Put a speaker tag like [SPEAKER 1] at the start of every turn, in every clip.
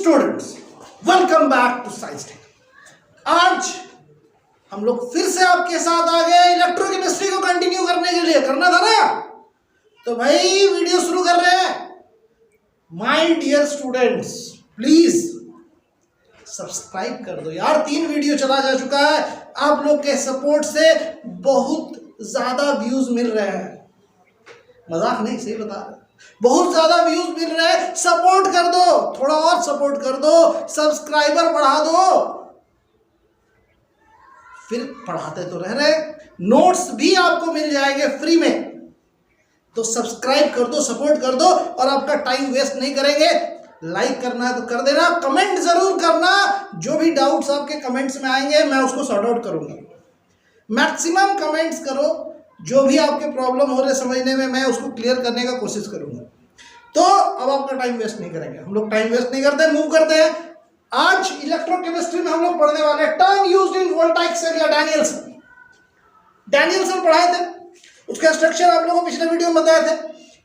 [SPEAKER 1] Students, welcome back to science tech. आज हम लोग फिर से आपके साथ आ गए इलेक्ट्रोकेमिस्ट्री को कंटिन्यू करने के लिए। करना था ना, तो भाई वीडियो शुरू कर रहे हैं। My dear students, please subscribe कर दो यार। 3 वीडियो चला जा चुका है, आप लोग के सपोर्ट से बहुत ज्यादा व्यूज मिल रहे हैं। मजाक नहीं, सही बता रहे, बहुत ज्यादा व्यूज मिल रहे हैं। सपोर्ट कर दो, थोड़ा और सपोर्ट कर दो, सब्सक्राइबर बढ़ा दो। फिर पढ़ाते तो रह रहे, नोट्स भी आपको मिल जाएंगे फ्री में। तो सब्सक्राइब कर दो, सपोर्ट कर दो, और आपका टाइम वेस्ट नहीं करेंगे। लाइक करना है तो कर देना, कमेंट जरूर करना। जो भी डाउट्स आपके कमेंट्स में आएंगे मैं उसको सॉर्ट आउट करूंगा। मैक्सिमम कमेंट्स करो, जो भी आपके प्रॉब्लम हो रहे समझने में मैं उसको क्लियर करने का कोशिश करूंगा। तो अब आपका टाइम वेस्ट नहीं करेंगे, हम लोग टाइम वेस्ट नहीं करते, मूव करते हैं। आज इलेक्ट्रोकेमिस्ट्री में हम लोग पढ़ने वाले हैं term used in voltaic cell या डैनियल-सन। डैनियल-सन पढ़ाए थे, उसका स्ट्रक्चर आप लोगों को पिछले वीडियो में बताए थे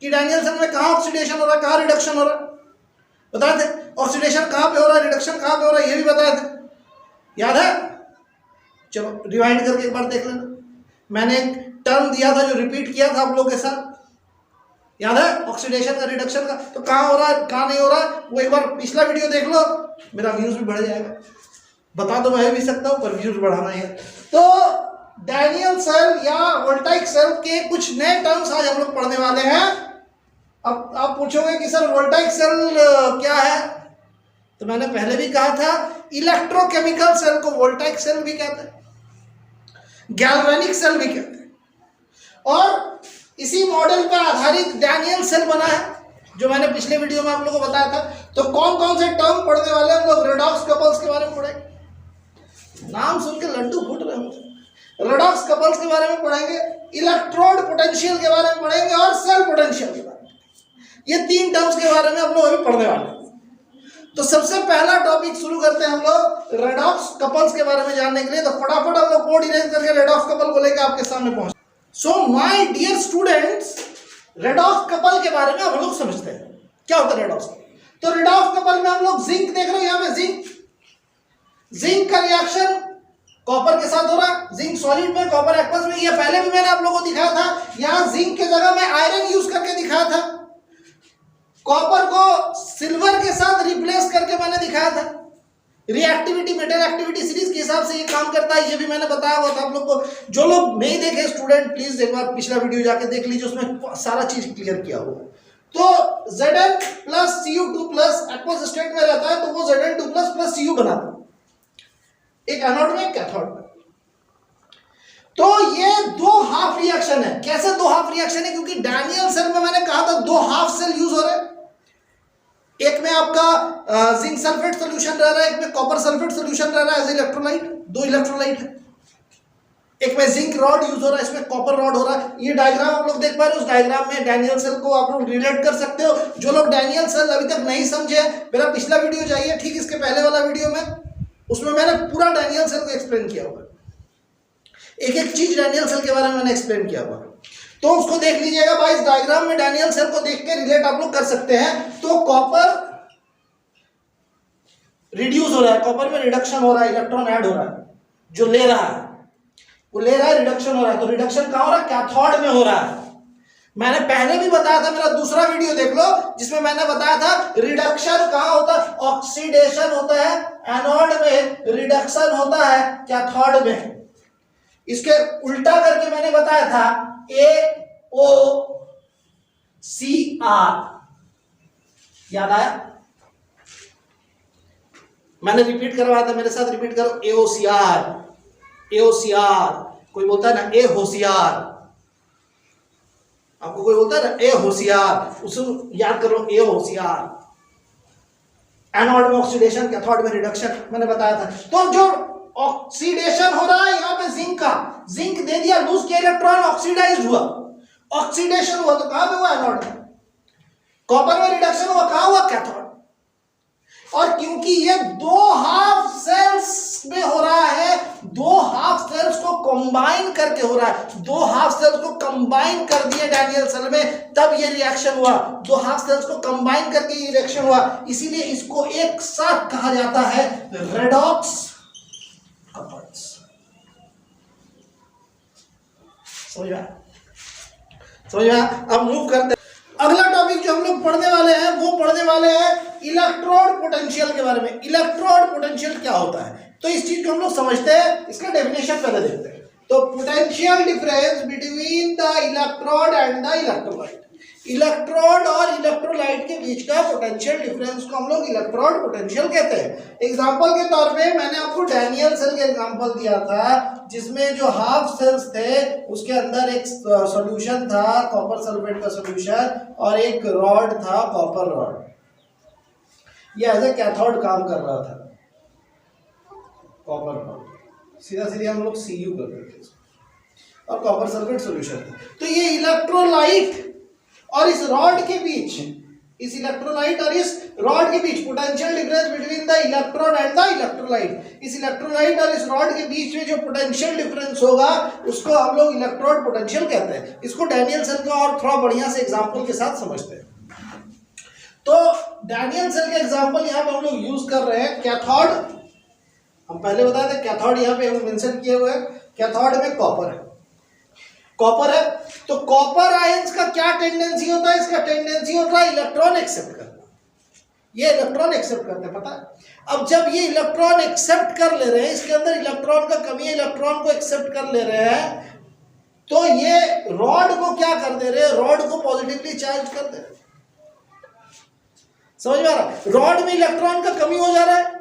[SPEAKER 1] कि डैनियल-सन में कहाँ ऑक्सीडेशन हो रहा है, कहाँ रिडक्शन हो रहा है, बताए थे। ऑक्सीडेशन कहाँ पे हो रहा है, रिडक्शन कहाँ पे हो रहा है, ये भी बताए थे, याद है? चलो रिवाइंड करके एक बार देख लेना। मैंने एक टर्म दिया था जो रिपीट किया था आप लोगों के साथ, याद है? ऑक्सीडेशन का, रिडक्शन का। तो कहाँ हो रहा है, कहाँ नहीं हो रहा है, वो एक बार पिछला वीडियो देख लो, मेरा व्यूज भी बढ़ जाएगा। बता दो मैं भी सकता हूँ, पर व्यूज बढ़ाना है। तो डैनियल सेल या वोल्टाइक सेल के कुछ नए टर्म्स आज हम लोग पढ़ने वाले हैं। अब आप पूछोगे कि सर वोल्टाइक सेल क्या है, तो मैंने पहले भी कहा था इलेक्ट्रोकेमिकल सेल को वोल्टाइक सेल भी कहते हैं, गैल्वेनिक सेल भी कहते हैं। और इसी मॉडल पर आधारित डैनियल सेल बना है, जो मैंने पिछले वीडियो में आप लोगों को बताया था। तो कौन कौन से टर्म पढ़ने वाले हम लोग? रेडॉक्स कपल्स के बारे में पढ़ेंगे, नाम सुन के लड्डू फूट रहे हैं। रेडॉक्स कपल्स के बारे में पढ़ेंगे, इलेक्ट्रोड पोटेंशियल के बारे में पढ़ेंगे, और सेल पोटेंशियल के बारे में। ये 3 टर्म्स के बारे में हम लोग अभी पढ़ने वाले हैं। तो सबसे पहला टॉपिक शुरू करते हैं हम लोग रेडॉक्स कपल्स के बारे में जानने के लिए। तो फटाफट हम लोग कोड इरेज करके रेडॉक्स कपल को लेकर आपके सामने पहुंचे। So my dear students, redox couple के बारे में हम लोग समझते हैं क्या होता है रेडॉक्स। तो रेडॉक्स कपल में हम लोग जिंक देख रहे हैं, यहाँ पे जिंक का रिएक्शन कॉपर के साथ हो रहा है। जिंक सॉलिड में, कॉपर एक्वस में। ये पहले भी मैंने आप लोगों को दिखाया था। यहाँ जिंक के जगह में आयरन यूज करके दिखाया था, कॉपर को सिल्वर के साथ रिप्लेस करके मैंने दिखाया था। रिएक्टिविटी, मेटल एक्टिविटी सीरीज के हिसाब से ये काम करता है, ये भी मैंने बताया हुआ था आप लोग को। जो लोग नहीं देखे स्टूडेंट, प्लीज एक बार पिछला वीडियो जाके देख लीजिए, उसमें सारा चीज क्लियर किया हुआ है। तो Zn plus Cu2 plus aqueous state में रहता है, तो वो Zn2 प्लस प्लस Cu बनाता है, एक एनोड में, एक कैथोड में। तो ये 2 हाफ रिएक्शन है। कैसे 2 हाफ रिएक्शन है? क्योंकि डैनियल सेल में मैंने कहा था 2 हाफ सेल यूज हो रहे हैं। एक में आपका जिंक सल्फेट सॉल्यूशन रह रहा है, एक में कॉपर सल्फेट सॉल्यूशन रह रहा है एज इलेक्ट्रोलाइट, 2 इलेक्ट्रोलाइट है। एक में जिंक रॉड यूज हो रहा है, इसमें कॉपर रॉड हो रहा है। ये डायग्राम आप लोग देख पा रहे हो, उस डायग्राम में डैनियल सेल को आप लोग रिलेट कर सकते हो। जो लोग डैनियल सेल अभी तक नहीं समझे, मेरा पिछला वीडियो चाहिए, ठीक इसके पहले वाला वीडियो में, उसमें मैंने पूरा डैनियल सेल को एक्सप्लेन किया हुआ, एक एक चीज डैनियल सेल के बारे में मैंने एक्सप्लेन किया हुआ, तो उसको देख लीजिएगा भाई। इस डायग्राम में डैनियल सेल को देख के रिलेट आप लोग कर सकते हैं। तो कॉपर रिड्यूस हो रहा है, कॉपर में रिडक्शन हो रहा है, इलेक्ट्रॉन ऐड हो रहा है, जो ले रहा है वो ले रहा है, रिडक्शन हो रहा है। तो रिडक्शन कहां हो रहा है? कैथोड में हो रहा है। मैंने पहले भी बताया था, मेरा दूसरा वीडियो देख लो, जिसमें मैंने बताया था रिडक्शन कहां होता है? ऑक्सीडेशन होता है एनोड में, रिडक्शन होता है कैथोड में। इसके उल्टा करके मैंने बताया था AOCR, याद आया? मैंने रिपीट करवाया था, मेरे साथ रिपीट करो, AOCR। कोई बोलता है ना ए होशियार, आपको कोई बोलता है ना ए होशियार, उसे याद करो, ए होशियार। एनोड में ऑक्सीडेशन, कैथोड में रिडक्शन, मैंने बताया था। तो जो ऑक्सीडेशन हो रहा है यहाँ पे जिंक का, जिंक दे दिया, लूज किया इलेक्ट्रॉन, ऑक्सीडाइज्ड हुआ, ऑक्सीडेशन हुआ, तो कहां पे हुआ? एनोड में। कॉपर में रिडक्शन हुआ, कहां हुआ? कैथोड। और क्योंकि ये 2 हाफ सेल्स में हो रहा है, 2 हाफ सेल्स को कंबाइन करके हो रहा है, 2 हाफ सेल्स को कंबाइन कर दिए डैनियल सेल में, तब ये रिएक्शन हुआ, दो हाफ सेल्स को कंबाइन करके ये रिएक्शन हुआ, इसीलिए इसको एक साथ कहा जाता है रेडॉक्स कपल्स। समझ में? अब मूव करते हैं। अगला टॉपिक जो हम लोग पढ़ने वाले हैं वो पढ़ने वाले हैं इलेक्ट्रोड पोटेंशियल के बारे में। इलेक्ट्रोड पोटेंशियल क्या होता है, तो इस चीज को हम लोग समझते हैं, इसका डेफिनेशन पहले देखते हैं। तो potential difference between the electrode and the electrolyte, electrode और इलेक्ट्रोलाइट के बीच का पोटेंशियल डिफरेंस को हम लोग इलेक्ट्रोड पोटेंशियल कहते हैं। एग्जांपल के तौर पे मैंने आपको डैनियल सेल का एग्जांपल दिया था, जिसमें जो हाफ सेल्स थे उसके अंदर एक सॉल्यूशन था कॉपर सल्फेट का सॉल्यूशन और एक रॉड था कॉपर रॉड, ये एज ए कैथोड काम कर रहा था, कॉपर रॉड सीधा सीधा हम लोग Cu कर देते हैं और कॉपर सल्फेट सॉल्यूशन था। तो ये इलेक्ट्रोलाइट और इस रॉड के बीच, इस इलेक्ट्रोलाइट और इस रॉड के बीच potential difference between the electrode and the electrolyte, इस इलेक्ट्रोलाइट और इस रॉड के बीच में जो पोटेंशियल डिफरेंस होगा उसको हम लोग इलेक्ट्रोड पोटेंशियल कहते हैं। इसको डैनियल सेल का और थोड़ा बढ़िया से एग्जांपल के साथ समझते हैं। तो डैनियल सेल का एग्जांपल यहाँ पे हम लोग यूज कर रहे हैं कैथोड। हम पहले बताए थे कैथोड यहाँ पे हम मेंशन किए हुए हैं, कैथोड में कॉपर है, कॉपर है। तो कॉपर आयंस का क्या टेंडेंसी होता है, इसका टेंडेंसी होता है इलेक्ट्रॉन एक्सेप्ट करना, ये इलेक्ट्रॉन एक्सेप्ट करते हैं, पता है। अब जब ये इलेक्ट्रॉन एक्सेप्ट कर ले रहे हैं, इसके अंदर इलेक्ट्रॉन का कमी है, इलेक्ट्रॉन को एक्सेप्ट कर ले रहे हैं, तो ये रॉड को क्या कर दे रहे हैं, रॉड को पॉजिटिवली चार्ज कर दे रहे हैं। समझ में आ रहा है? रॉड में इलेक्ट्रॉन का कमी हो जा रहा है,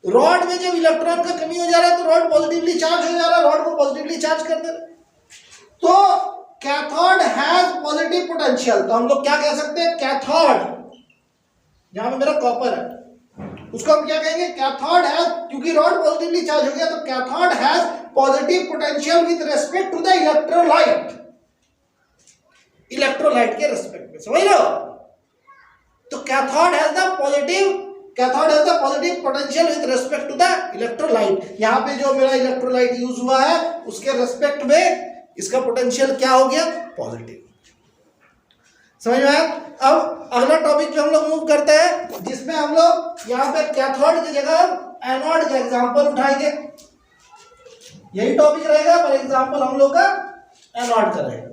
[SPEAKER 1] रॉड में जब इलेक्ट्रॉन का कमी हो जा रहा है तो रॉड पॉजिटिवली चार्ज हो जा रहा है, रॉड को पॉजिटिवली चार्ज कर दे रहे हैं। तो कैथोड हैज पॉजिटिव पोटेंशियल, तो हम लोग क्या कह सकते हैं, कैथोड, यहां पे मेरा कॉपर है उसको हम क्या कहेंगे, कैथोड हैज, क्योंकि रॉड पॉजिटिवली चार्ज हो गया तो cathode has positive potential with respect to the electrolyte, electrolyte के रेस्पेक्ट में, समझ लो। तो cathode has the positive potential with respect to the electrolyte. यहाँ पे जो मेरा इलेक्ट्रोलाइट यूज हुआ है उसके रेस्पेक्ट में इसका पोटेंशियल क्या हो गया, पॉजिटिव। समझ में आया? अब अगला टॉपिक पे हम लोग मूव करते हैं, जिसमें हम लोग यहाँ पे कैथोड की जगह एनोड का एग्जांपल उठाएंगे। यही टॉपिक रहेगा पर एग्जांपल हम लोग का एनोड का रहेगा।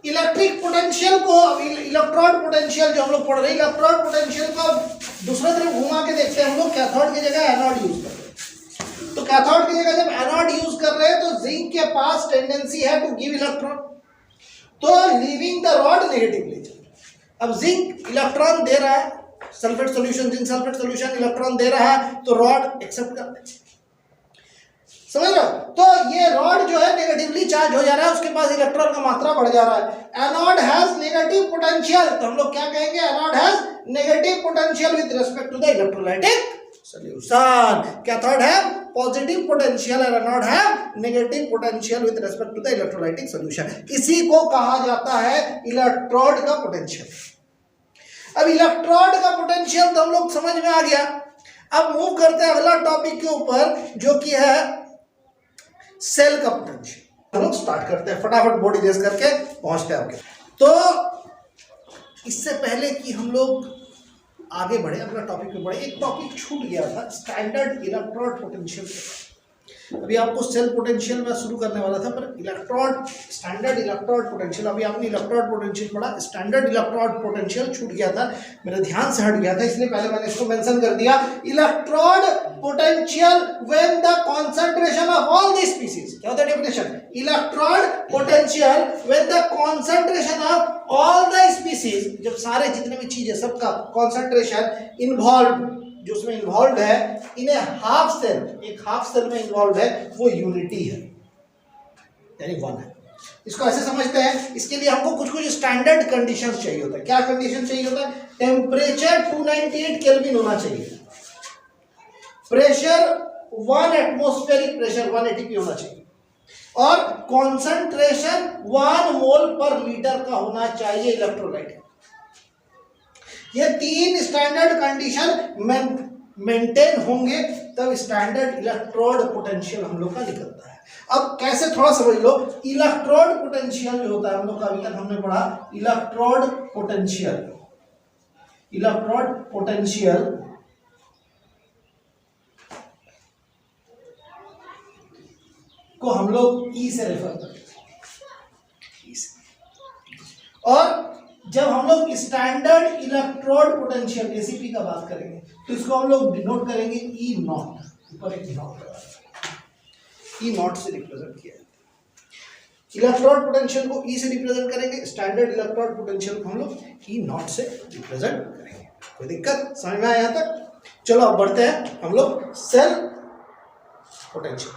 [SPEAKER 1] इलेक्ट्रिक पोटेंशियल को, इलेक्ट्रोड पोटेंशियल जो हम लोग पढ़ रहे हैं, इलेक्ट्रोड पोटेंशियल को दूसरे तरफ घुमा के देखते हैं हम लोग, कैथोड की जगह एनोड यूज कर रहे हैं। तो कैथोड की जगह जब एनोड यूज कर रहे हैं तो जिंक के पास टेंडेंसी है टू गिव इलेक्ट्रॉन, तो लीविंग द रॉड नेगेटिवली। अब जिंक इलेक्ट्रॉन दे रहा है, sulphate solution, zinc sulphate solution electron दे रहा है तो रॉड एक्सेप्ट करते हैं, समझ रहे हो? तो ये रॉड जो है नेगेटिवली चार्ज हो जा रहा है, उसके पास इलेक्ट्रॉन का मात्रा बढ़ जा रहा है। एनोड हैज नेगेटिव पोटेंशियल, तो हम लोग क्या कहेंगे, anode has negative potential with respect to the electrolytic solution. Cathode है पॉजिटिव पोटेंशियल और एनोड है negative potential with respect to the electrolytic solution. इसी को कहा जाता है इलेक्ट्रोड का पोटेंशियल। अब इलेक्ट्रोड का पोटेंशियल तो हम लोग समझ में आ गया। अब मूव करते हैं अगला टॉपिक के ऊपर, जो कि है सेल का पोटेंशियल। हम लोग स्टार्ट करते हैं, फटाफट बॉडी रेस करके पहुंचते हैं आपके। तो इससे पहले कि हम लोग आगे बढ़े, अपना टॉपिक पे बढ़े, एक टॉपिक छूट गया था, स्टैंडर्ड इलेक्ट्रोड पोटेंशियल। अभी आपको सेल पोटेंशियल में शुरू करने वाला था, पर इलेक्ट्रोड, स्टैंडर्ड इलेक्ट्रोड पोटेंशियल, अभी आपने इलेक्ट्रोड पोटेंशियल पढ़ा, स्टैंडर्ड इलेक्ट्रोड पोटेंशियल छूट गया था, मेरे ध्यान से हट गया था, इसलिए पहले मैंने इसको मेंशन कर दिया। Electrode potential when the concentration of all the species, क्या होता है definition, electrode potential when the concentration of all the species, जब सारे जितने भी चीज है सबका कॉन्सेंट्रेशन इन्वॉल्व, जो उसमें इन्वॉल्व है, इन्हें हाफ सेल, एक हाफ सेल में इन्वॉल्व है, वो यूनिटी है, यानी वन है। इसको ऐसे समझते हैं, इसके लिए हमको कुछ कुछ स्टैंडर्ड कंडीशंस चाहिए होता है। क्या कंडीशन चाहिए होता है, टेम्परेचर 298 केल्विन होना चाहिए, प्रेशर 1 एटमॉस्फेरिक प्रेशर 180 होना चाहिए, और कॉन्सेंट्रेशन 1 मोल पर लीटर का होना चाहिए इलेक्ट्रोलाइट। ये तीन स्टैंडर्ड कंडीशन मेंटेन होंगे तब स्टैंडर्ड इलेक्ट्रोड पोटेंशियल हम लोग का निकलता है। अब कैसे थोड़ा समझ लो, इलेक्ट्रोड पोटेंशियल जो होता है हम लोग का अभी तक हमने पढ़ा इलेक्ट्रोड पोटेंशियल, इलेक्ट्रोड पोटेंशियल को हम लोग ई से रेफर करते हैं, और जब हम लोग स्टैंडर्ड इलेक्ट्रोड पोटेंशियल एसीपी का बात करेंगे तो इसको हम लोग डिनोट करेंगे ई नॉट, ऊपर एक नॉट लगा, ई नॉट से रिप्रेजेंट किया जाता है। इलेक्ट्रोड पोटेंशियल को ई से रिप्रेजेंट करेंगे, स्टैंडर्ड इलेक्ट्रोड पोटेंशियल को हम लोग ई नॉट से रिप्रेजेंट करेंगे। कोई दिक्कत समझ में आया यहाँ तक? चलो अब बढ़ते हैं हम लोग cell potential.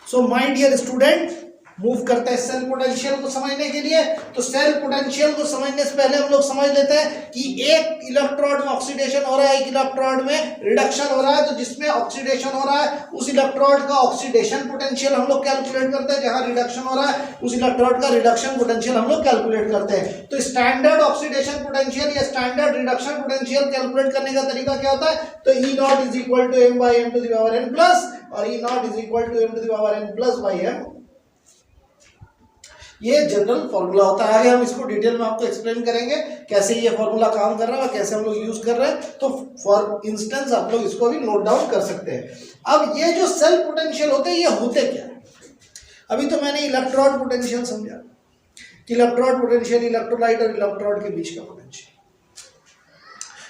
[SPEAKER 1] So my dear student, move करते हैं सेल पोटेंशियल को समझने के लिए। तो सेल पोटेंशियल को समझने से पहले हम लोग समझ लेते हैं कि एक इलेक्ट्रोड में ऑक्सीडेशन हो रहा है, एक इलेक्ट्रोड में रिडक्शन हो रहा है। तो जिसमें ऑक्सीडेशन हो रहा है उस इलेक्ट्रोड का ऑक्सीडेशन पोटेंशियल हम लोग कैलकुलेट करते हैं, जहां रिडक्शन हो रहा है उस इलेक्ट्रोड का रिडक्शन पोटेंशियल हम लोग कैलकुलेट करते हैं। तो स्टैंडर्ड ऑक्सीडेशन पोटेंशियल या स्टैंडर्ड रिडक्शन पोटेंशियल कैलकुलेट करने का तरीका क्या होता है? तो E naught is equal to M by M to the power N plus, और E naught is equal to M to the power N plus by M. ये जनरल फॉर्मूला होता है। आगे हम इसको डिटेल में आपको एक्सप्लेन करेंगे कैसे ये फॉर्मूला काम कर रहा है और कैसे हम लोग यूज कर रहे हैं। तो फॉर इंस्टेंस आप लोग इसको भी नोट डाउन कर सकते हैं। अब ये जो सेल पोटेंशियल होते हैं ये होते क्या है? अभी तो मैंने इलेक्ट्रोड पोटेंशियल समझा कि इलेक्ट्रोड पोटेंशियल इलेक्ट्रोलाइट और इलेक्ट्रोड के बीच का पोटेंशियल।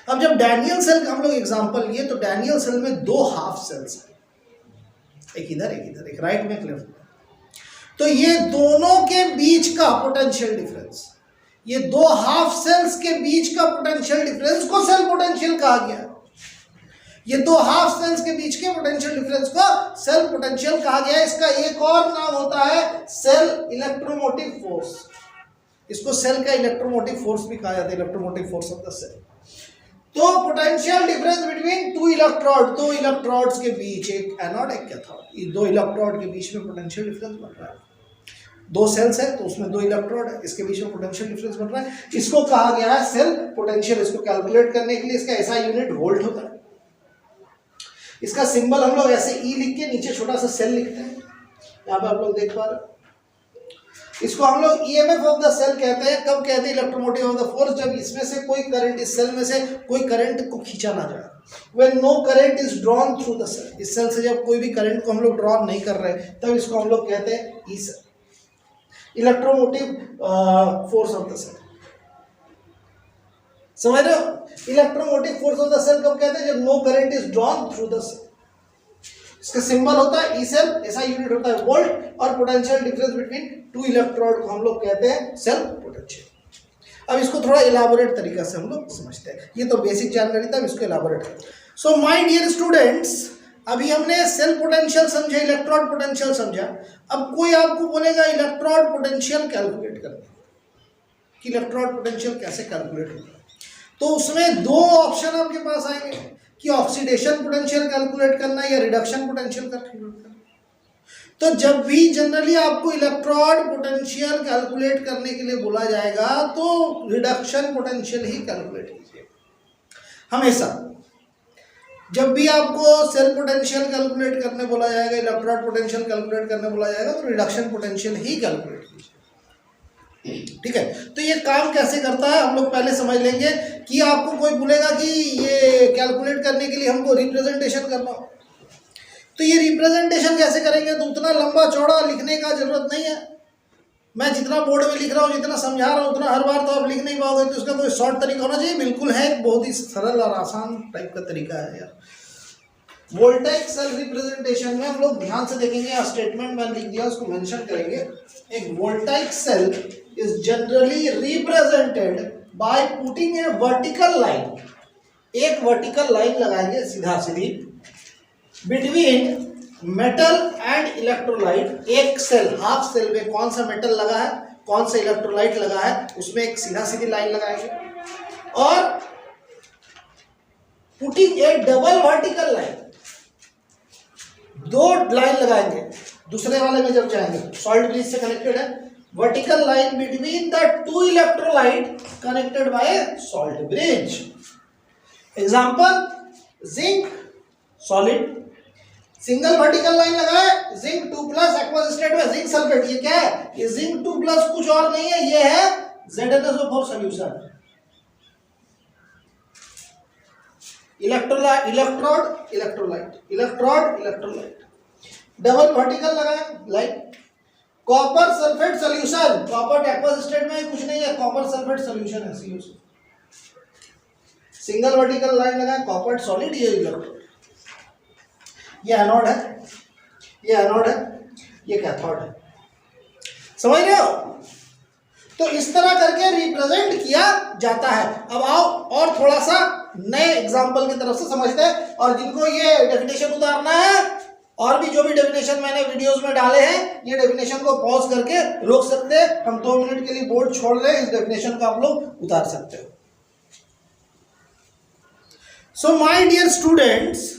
[SPEAKER 1] अब जब डैनियल सेल का हम लोग एग्जांपल लिए तो डैनियल सेल में दो हाफ सेल्स हैं, एक इधर एक इधर, एक राइट में एक लेफ्ट में। तो ये दोनों के बीच का पोटेंशियल डिफरेंस, ये दो हाफ सेल्स के बीच का पोटेंशियल डिफरेंस को सेल पोटेंशियल कहा गया। ये दो हाफ सेल्स के बीच के पोटेंशियल डिफरेंस को सेल पोटेंशियल कहा गया। इसका एक और नाम होता है सेल इलेक्ट्रोमोटिव फोर्स। इसको सेल का इलेक्ट्रोमोटिव फोर्स भी कहा जाता है, electromotive force of the cell. तो potential difference between two electrode, दो इलेक्ट्रोड्स के बीच, एक एनोड एक कैथोड, ये दो इलेक्ट्रोड के बीच में पोटेंशियल डिफरेंस बन रहा है। दो सेल्स है तो उसमें दो इलेक्ट्रोड है, इसके बीच में पोटेंशियल डिफरेंस बन रहा है। इसको कहा गया है सेल पोटेंशियल। इसको कैलकुलेट करने के लिए इसका ऐसा यूनिट वोल्ट होता है। इसका सिंबल हम लोग ऐसे ई लिख के नीचे छोटा सा सेल लिखते हैं, यहाँ पे आप लोग देख पा रहे हैं। इसको हम लोग ईएमएफ ऑफ द सेल कहते हैं। कब कहते हैं इलेक्ट्रोमोटिव ऑफ द फोर्स? जब इसमें से कोई करंट, इस सेल में से कोई करंट को खींचा ना जाए। When no current is drawn through the cell, इस सेल से जब कोई भी करंट को हम लोग ड्रॉ नहीं कर रहे तब इसको हम लोग कहते हैं E cell, electromotive force of the cell. समझ रहे हो? Electromotive force of the cell कब कहते हैं? जब no current is drawn through the cell. इसका सिंबल होता है ई सेल, ऐसा यूनिट होता है वोल्ट, और potential difference between two electrode को हम लोग कहते हैं सेल पोटेंशियल। अब इसको थोड़ा इलाबोरेट तरीका से हम लोग समझते हैं। ये तो बेसिक जानकारी था, इसको इलाबोरेट करें। सो माय डियर स्टूडेंट्स, अभी हमने सेल पोटेंशियल समझा, इलेक्ट्रोड पोटेंशियल समझा। अब कोई आपको बोलेगा इलेक्ट्रोड पोटेंशियल कैलकुलेट करने, कि इलेक्ट्रोड पोटेंशियल कैसे कैलकुलेट होगा, तो उसमें दो ऑप्शन आपके पास आएंगे कि ऑक्सीडेशन पोटेंशियल कैलकुलेट करना या रिडक्शन पोटेंशियल कैलकुलेट करना। तो जब भी जनरली आपको इलेक्ट्रोड पोटेंशियल कैलकुलेट करने के लिए बोला जाएगा तो रिडक्शन पोटेंशियल ही कैलकुलेट कीजिए हमेशा। जब भी आपको सेल पोटेंशियल कैलकुलेट करने बोला जाएगा, इलेक्ट्रोड पोटेंशियल कैलकुलेट करने बोला जाएगा, तो रिडक्शन पोटेंशियल ही कैलकुलेट कीजिए। ठीक है, तो ये काम कैसे करता है हम लोग पहले समझ लेंगे। कि आपको कोई बोलेगा कि ये कैलकुलेट करने के लिए हमको रिप्रेजेंटेशन करना हो, तो ये रिप्रेजेंटेशन कैसे करेंगे? तो उतना लंबा चौड़ा लिखने का जरूरत नहीं है। मैं जितना बोर्ड में लिख रहा हूँ, जितना समझा रहा हूँ, उतना हर बार तो आप लिख नहीं पाओगे। तो इसका कोई शॉर्ट तरीका होना चाहिए। बिल्कुल है, बहुत ही सरल और आसान टाइप का तरीका है यार। वोल्टेज सेल रिप्रेजेंटेशन में हम लोग ध्यान से देखेंगे, स्टेटमेंट मैंने लिख दिया, उसको मेंशन करेंगे। एक voltage cell is generally represented by putting a vertical line. एक वर्टिकल लाइन लगाएंगे सीधा सीधी बिटवीन मेटल एंड इलेक्ट्रोलाइट। एक सेल, हाफ सेल में कौन सा मेटल लगा है, कौन सा इलेक्ट्रोलाइट लगा है, उसमें एक सीधा सीधी लाइन लगाएंगे। और putting A double vertical line, दो लाइन लगाएंगे। दूसरे वाले में जब जाएंगे, सॉल्ट ब्रिज से कनेक्टेड है, vertical line between the two electrolyte connected by salt bridge. Example zinc solid. Single vertical line लगाए, जिंक 2+ एक्वस स्टेट में जिंक सल्फेट। ये क्या है? ये जिंक 2+ कुछ और नहीं है, ये है ZnSO4 solution. Electrolyte, electrode, electrolyte, electrode, electrolyte. Double vertical लगाए, like copper sulphate solution. Copper aqueous state में कुछ नहीं है, कॉपर सल्फेट सॉल्यूशन है, CuSO। सिंगल वर्टिकल लाइन लगाए, कॉपर सॉलिड, ये इलेक्ट्रोड। ये एनोड है, ये एनोड है, ये कैथोड है। समझ रहे हो? तो इस तरह करके रिप्रेजेंट किया जाता है। अब आओ और थोड़ा सा नए एग्जांपल की तरफ से समझते हैं, और जिनको ये डेफिनेशन उतारना है, और भी जो भी डेफिनेशन मैंने वीडियोस में डाले हैं, ये डेफिनेशन को पॉज करके रोक सकते हैं। हम 2 मिनट के लिए बोर्ड छोड़ रहे हैं, इस डेफिनेशन को आप लोग उतार सकते हो। सो माय डियर स्टूडेंट्स,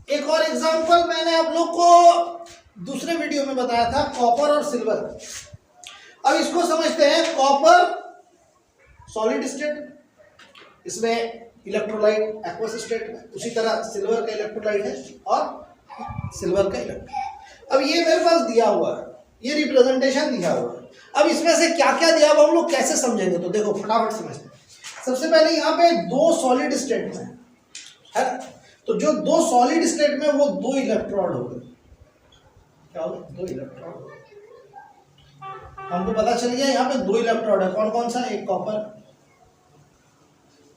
[SPEAKER 1] एक और एग्जांपल मैंने आप लोग को दूसरे वीडियो में बताया था, कॉपर और सिल्वर। अब इसको समझते हैं। कॉपर सॉलिड स्टेट, इसमें इलेक्ट्रोलाइट एक्वस स्टेट में, उसी तरह सिल्वर का इलेक्ट्रोलाइट है और सिल्वर का इलेक्ट्रोलाइट। अब ये मेरे पास दिया हुआ है, ये रिप्रेजेंटेशन दिया हुआ है। अब इसमें से क्या क्या दिया हुआ हम लोग कैसे समझेंगे? तो देखो फटाफट समझते हैं। सबसे पहले यहाँ पे 2 सॉलिड स्टेट में है, तो जो 2 सॉलिड स्टेट में वो 2 इलेक्ट्रोड हो गए। क्या हो गए? 2 इलेक्ट्रोड हो गए। हमको पता चल गया यहाँ पे 2 इलेक्ट्रोड है। कौन कौन सा? एक कॉपर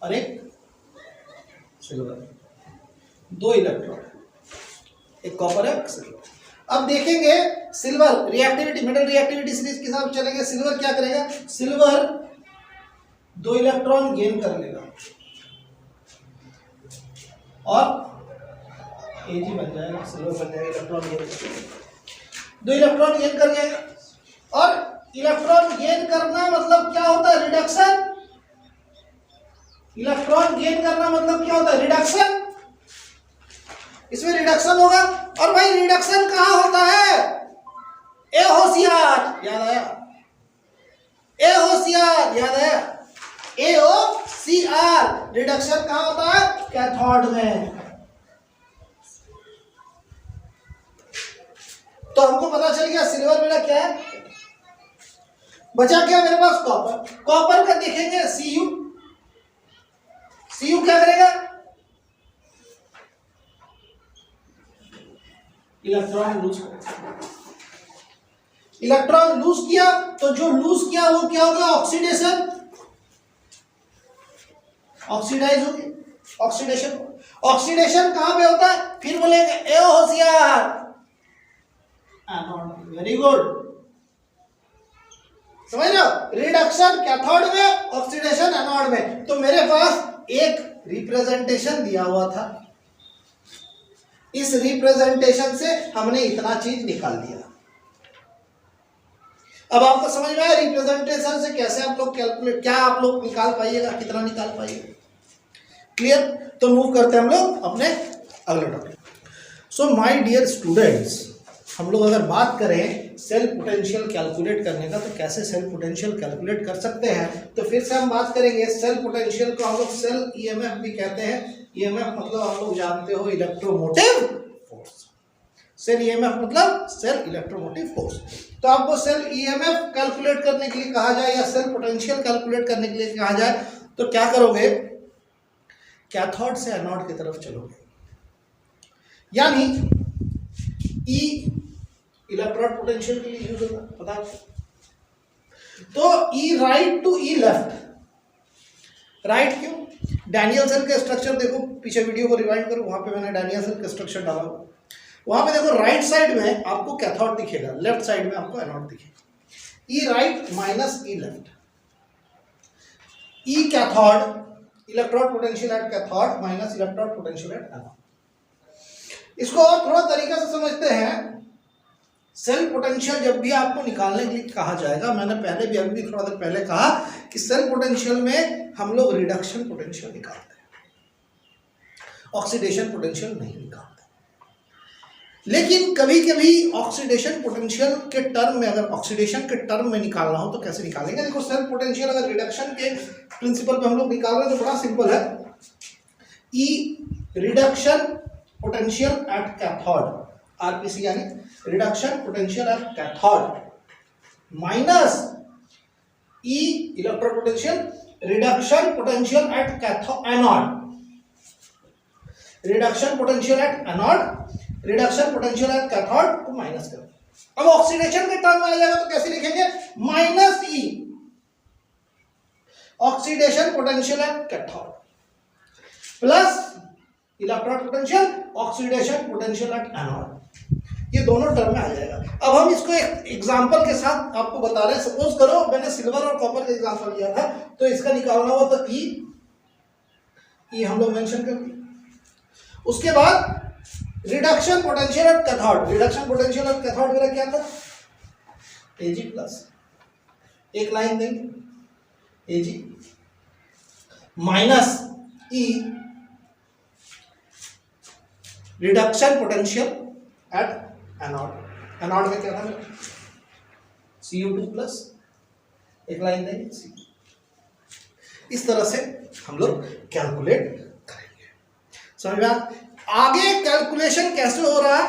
[SPEAKER 1] और एक सिल्वर। 2 इलेक्ट्रोड, एक कॉपर है, एक सिल्वर। अब देखेंगे silver reactivity, metal reactivity series के हिसाब से चलेंगे। सिल्वर क्या करेगा? सिल्वर 2 इलेक्ट्रॉन गेन कर लेगा और Ag बन जाएगा, सिल्वर बन जाएगा, इलेक्ट्रॉन गेन कर 2 इलेक्ट्रॉन गेन कर जाएगा। और इलेक्ट्रॉन गेन करना मतलब क्या होता है? रिडक्शन। इलेक्ट्रॉन गेन करना मतलब क्या होता है? रिडक्शन। इसमें रिडक्शन होगा। और भाई रिडक्शन कहाँ होता है? ए होशियार, याद आया? ए होशियार, याद आया? AOCR रिडक्शन कहाँ होता है? कैथोड में। तो हमको पता चल गया सिल्वर मेरा क्या है। बचा क्या मेरे पास? कॉपर। कॉपर का देखेंगे Cu। Cu क्या करेगा? इलेक्ट्रॉन लूज करेगा। इलेक्ट्रॉन लूज किया, तो जो लूज किया वो क्या होगा? ऑक्सीडेशन, ऑक्सीडाइज होगी, ऑक्सीडेशन। ऑक्सीडेशन कहां पे होता है? फिर बोलेंगे ए होशियार, एनोड। वेरी गुड, समझ रहे हो? रिडक्शन कैथोड में, ऑक्सीडेशन एनोड में। तो मेरे पास एक रिप्रेजेंटेशन दिया हुआ था, इस रिप्रेजेंटेशन से हमने इतना चीज निकाल दिया। अब आपको समझ में आया रिप्रेजेंटेशन से कैसे आप लोग कैलकुलेट, क्या आप लोग निकाल पाइएगा, कितना निकाल पाइएगा? क्लियर? तो मूव करते हैं हम लोग अपने अगले topic. So my dear students, हम लोग अगर बात करें सेल पोटेंशियल कैलकुलेट करने का, तो कैसे सेल पोटेंशियल कैलकुलेट कर सकते हैं? तो फिर से हम बात करेंगे सेल पोटेंशियल को हम लोग सेल EMF भी कहते हैं। EMF मतलब आप लोग जानते हो इलेक्ट्रोमोटिव फोर्स। सेल EMF मतलब सेल इलेक्ट्रोमोटिव फोर्स। तो आपको सेल EMF कैलकुलेट करने के लिए कहा जाए या सेल पोटेंशियल कैलकुलेट करने के लिए कहा जाए, तो क्या करोगे? कैथोड से एनोड की तरफ चलोगे, यानी E इलेक्ट्रोड पोटेंशियल के लिए यूज होगा, पता है? तो E right to E left. Right क्यों? डैनियल सेल का स्ट्रक्चर देखो, पीछे वीडियो को रिवाइंड करो, वहां पे मैंने डैनियल सेल का स्ट्रक्चर डाला हुआ। वहां पे देखो राइट साइड में आपको कैथोड दिखेगा, लेफ्ट साइड में आपको एनोड दिखेगा। E right minus E left. E cathode, electrode potential at cathode minus electrode potential at anode. इसको और थोड़ा तरीका से समझते हैं। सेल पोटेंशियल जब भी आपको निकालने के लिए कहा जाएगा, मैंने पहले भी अभी थोड़ा देर पहले कहा कि सेल पोटेंशियल में हम लोग रिडक्शन पोटेंशियल निकालते हैं, ऑक्सीडेशन पोटेंशियल नहीं निकालते। लेकिन कभी कभी ऑक्सीडेशन पोटेंशियल के टर्म में, अगर ऑक्सीडेशन के टर्म में निकालना हो तो कैसे निकालेंगे? देखो सेल पोटेंशियल अगर रिडक्शन के प्रिंसिपल पे हम लोग निकाल रहे हैं तो बड़ा सिंपल है। E reduction potential at cathode, RPC यानी reduction potential at cathode, minus E electrode potential reduction potential at anode, reduction potential at anode, reduction potential at cathode को माइनस करो। अब ऑक्सीडेशन के टर्म में आ जाएगा तो कैसे लिखेंगे, minus E oxidation potential at cathode plus electron potential oxidation potential at anode, ये दोनों टर्म में आ जाएगा। अब हम इसको एक एग्जांपल के साथ आपको बता रहे हैं। सपोज करो मैंने सिल्वर और कॉपर का एग्जांपल लिया था, तो इसका निकालना हो तो ई हम लोग मेंशन कर दिए। उसके बाद reduction potential at cathode, reduction potential at cathode मेरा क्या था, Ag प्लस, एक लाइन देंगे Ag minus E reduction potential at anode, anode में क्या था मेरा Cu2 प्लस, एक लाइन देंगे C। इस तरह से हम लोग कैलकुलेट करेंगे। समझ में आगे कैलकुलेशन कैसे हो रहा है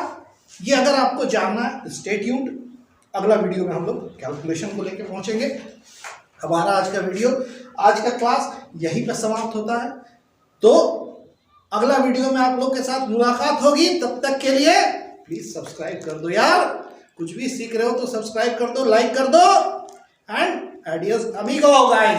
[SPEAKER 1] ये अगर आपको जानना है स्टे ट्यून्ड, अगला वीडियो में हम लोग कैलकुलेशन को लेकर पहुंचेंगे। हमारा आज का वीडियो, आज का क्लास यहीं पर समाप्त होता है। तो अगला वीडियो में आप लोग के साथ मुलाकात होगी, तब तक के लिए प्लीज सब्सक्राइब कर दो यार, कुछ भी सीख रहे हो तो सब्सक्राइब कर दो, लाइक कर दो एंड एडियस अमीगो गाइस।